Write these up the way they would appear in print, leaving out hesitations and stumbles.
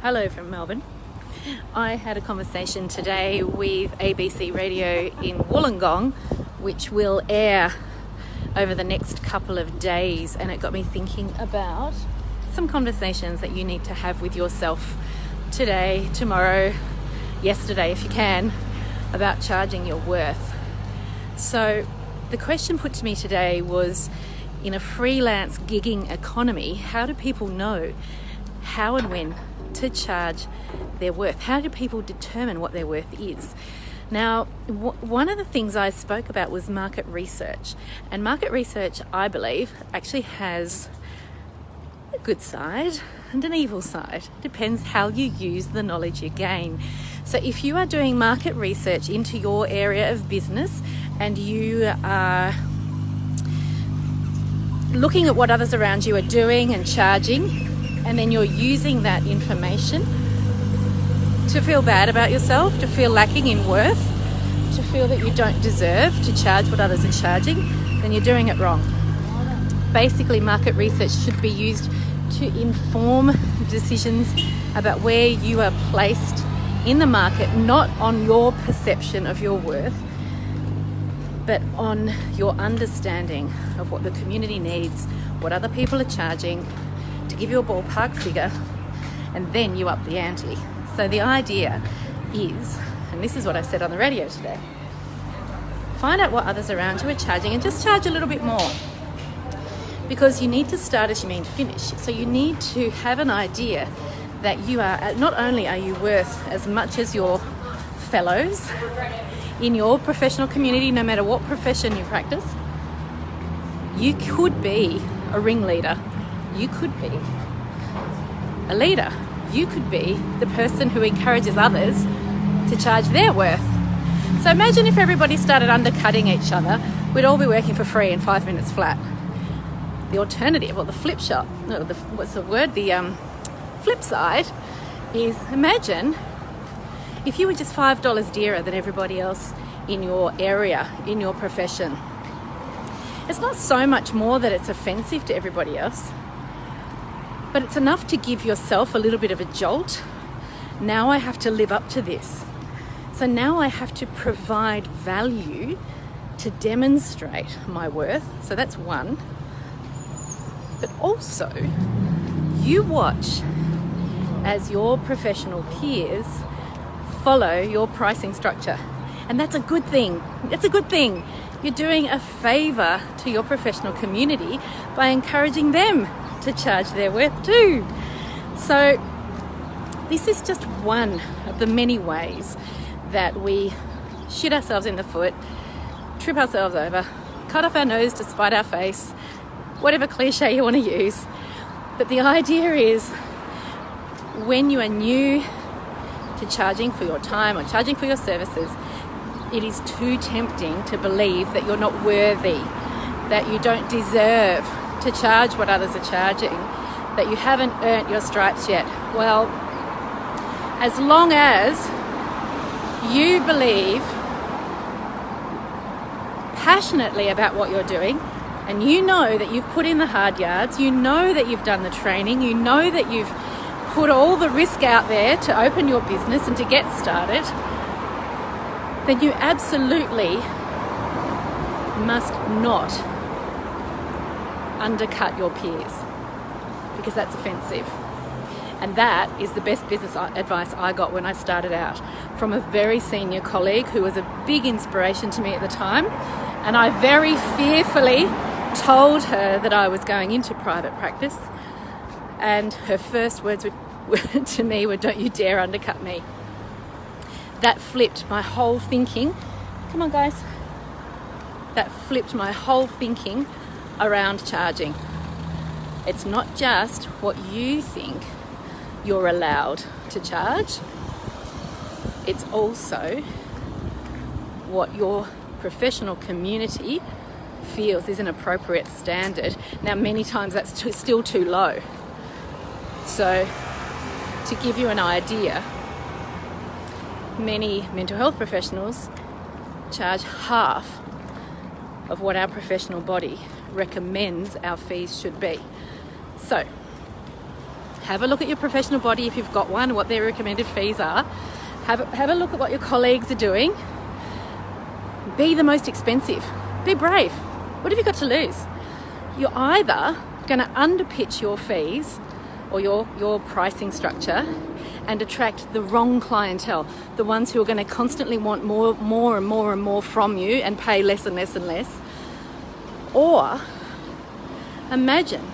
Hello from Melbourne. I had a conversation today with ABC Radio in Wollongong, which will air over the next couple of days, and it got me thinking about some conversations that you need to have with yourself today, tomorrow, yesterday if you can, about charging your worth. So the question put to me today was, in a freelance gigging economy, how do people know how and when to charge their worth? How do people determine what their worth is? Now, one of the things I spoke about was market research. And market research, I believe, actually has a good side and an evil side. It depends how you use the knowledge you gain. So if you are doing market research into your area of business and you are looking at what others around you are doing and charging, and then you're using that information to feel bad about yourself, to feel lacking in worth, to feel that you don't deserve to charge what others are charging, then you're doing it wrong. Basically, market research should be used to inform decisions about where you are placed in the market, not on your perception of your worth, but on your understanding of what the community needs, what other people are charging, to give you a ballpark figure, and then you up the ante. So the idea is, and this is what I said on the radio today, find out what others around you are charging and just charge a little bit more, because you need to start as you mean to finish. So you need to have an idea that you are, not only are you worth as much as your fellows in your professional community, no matter what profession you practice, you could be a ringleader. You could be a leader. You could be the person who encourages others to charge their worth. So imagine if everybody started undercutting each other, we'd all be working for free in 5 minutes flat. The alternative, or the flip shot, no, the flip side is, imagine if you were just $5 dearer than everybody else in your area, in your profession. It's not so much more that it's offensive to everybody else, but it's enough to give yourself a little bit of a jolt. Now I have to live up to this. So now I have to provide value to demonstrate my worth. So that's one. But also, you watch as your professional peers follow your pricing structure. And that's a good thing. It's a good thing. You're doing a favor to your professional community by encouraging them to charge their worth too. So this is just one of the many ways that we shoot ourselves in the foot, trip ourselves over, cut off our nose to spite our face, whatever cliche you want to use. But the idea is, when you are new to charging for your time or charging for your services, it is too tempting to believe that you're not worthy, that you don't deserve to charge what others are charging, that you haven't earned your stripes yet. Well, as long as you believe passionately about what you're doing, and you know that you've put in the hard yards, you know that you've done the training, you know that you've put all the risk out there to open your business and to get started, then you absolutely must not undercut your peers, because that's offensive. And that is the best business advice I got when I started out, from a very senior colleague who was a big inspiration to me at the time. And I very fearfully told her that I was going into private practice, and her first words to me were, "Don't you dare undercut me." That flipped my whole thinking. Come on, guys. That flipped my whole thinking around charging. It's not just what you think you're allowed to charge. It's also what your professional community feels is an appropriate standard. Now, many times that's still too low. So, to give you an idea, many mental health professionals charge half of what our professional body recommends our fees should be. So, Have a look at your professional body if you've got one, what their recommended fees are. Have a look at what your colleagues are doing. Be the most expensive. Be brave. What have you got to lose? You're either going to underpitch your fees or your pricing structure and attract the wrong clientele, the ones who are going to constantly want more and more from you and pay less and less and less. Or imagine,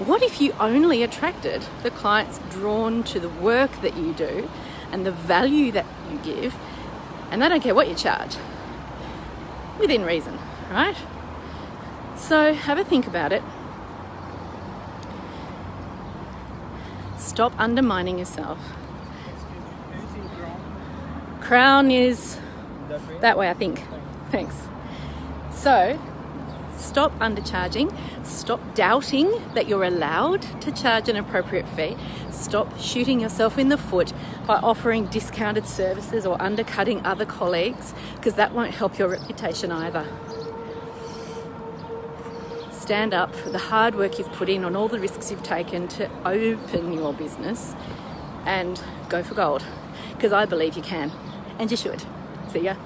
what if you only attracted the clients drawn to the work that you do and the value that you give, and they don't care what you charge, within reason, right? So have a think about it. Stop undermining yourself. Crown is that way, I think. Thanks. So stop undercharging. Stop doubting that you're allowed to charge an appropriate fee. Stop shooting yourself in the foot by offering discounted services or undercutting other colleagues, because that won't help your reputation either. Stand up for the hard work you've put in, on all the risks you've taken to open your business, and go for gold, because I believe you can, and you should. See ya.